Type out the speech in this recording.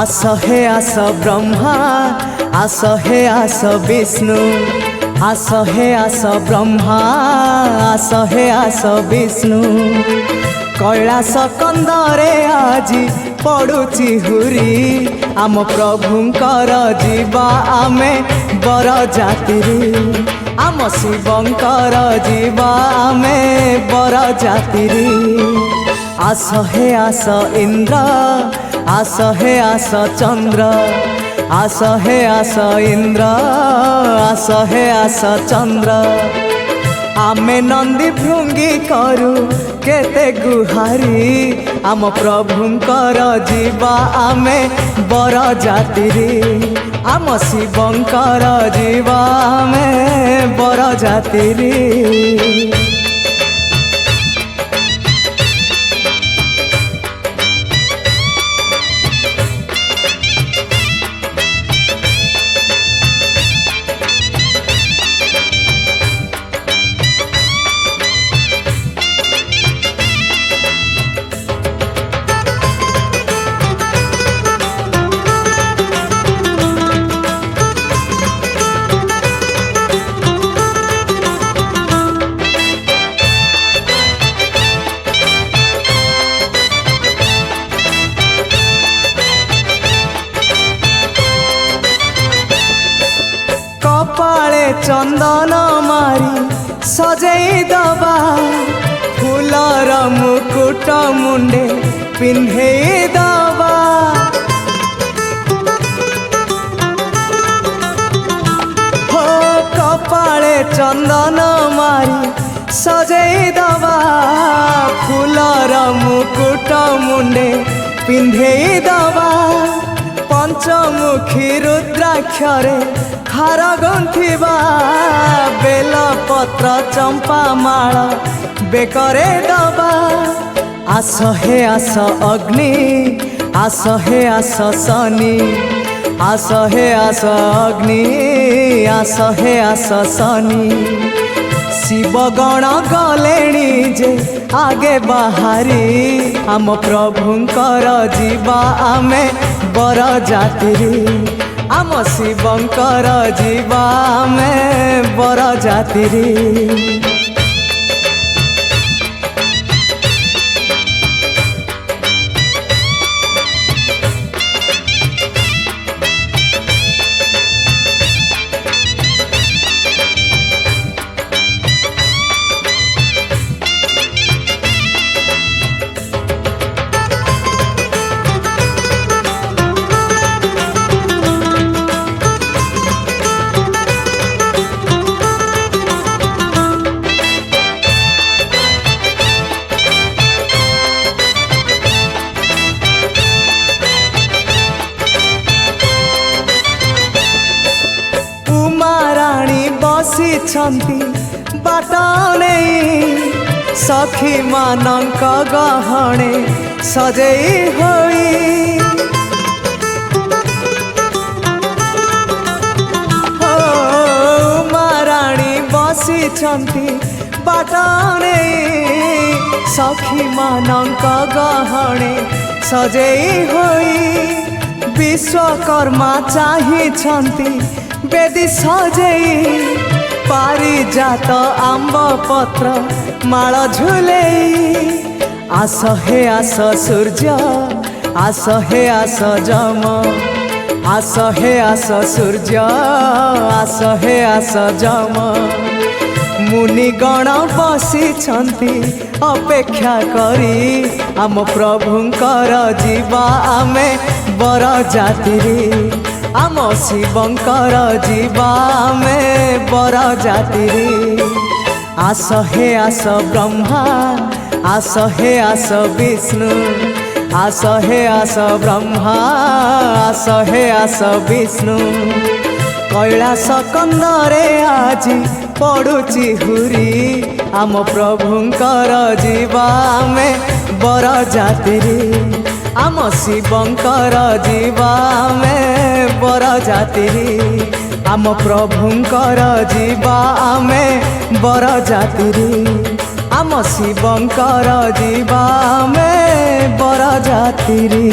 आस हे आस ब्रह्मा आस हे आस विष्णु आस हे आस ब्रह्मा आस हे आस विष्णु कैलास कंदरे आजी पड़ुची हुरी आम प्रभुंकर जीवा आमे बर जातिरी आम शिवंकर जीवा आमे बर जातिरी आस हे आस इंद्र आस हे आस चंद्र आस हे आस इंद्र आस हे आस चंद्र आमे नंदी भृंगी करू केते गुहारी आम प्रभुंकर जीवा आमे बर जातिरी आम शिवंकर जीवा आमे बर जातिरी। कपाळे चंदन मारी सजई दबा फूलर मुकुट मुंडे पिंधे दबा हो कपाळे चंदन मारी सजई दबा फूलर मुकुट मुंडे पिंधे दबा पंचमुखी रुद्राक्षरे हार गंथिबा बेल पत्र चंपा माल बेकरे दबा आस हे आस अग्नि आस हे आस शनि आस हे आस अग्नि आस हे आस शनि शिवगण गलेणी जे आगे बाहरी आम प्रभुंकर जीवा आमे बर जातिरी आम शिवंकर जीवा आमे बर जातिरी। बसी बाटने सखी मानक गहणे सजई होई हो महाराणी बसी बाटने सखी मानक गहणे सजई होई विश्वकर्मा चाहिछंती बेदी सजई पारिजात आंब पत्र माल झुले आस हे आस सूर्य आस हे आस जम आस हे आस सूर्य आस हे आस जम मुनिगण बसी अपेक्षा करी आम प्रभुंकर जीवा आमे बर जातिरी आम शिवंकर जीवा आमे बर जातिरी आस हे आस ब्रह्मा आस हे आस विष्णु आस हे आस ब्रह्मा आस हे आस विष्णु कैलास कंदरे आजी पड़ुची हुरी आम प्रभुंकर जीवा आमे बर जातिरी आम शिवंकर जीवा आमे बर जातिरी आम प्रभुंकर जीवा आमे बर जातिरी आम शिवंकर जीवा आमे बर जातिरी।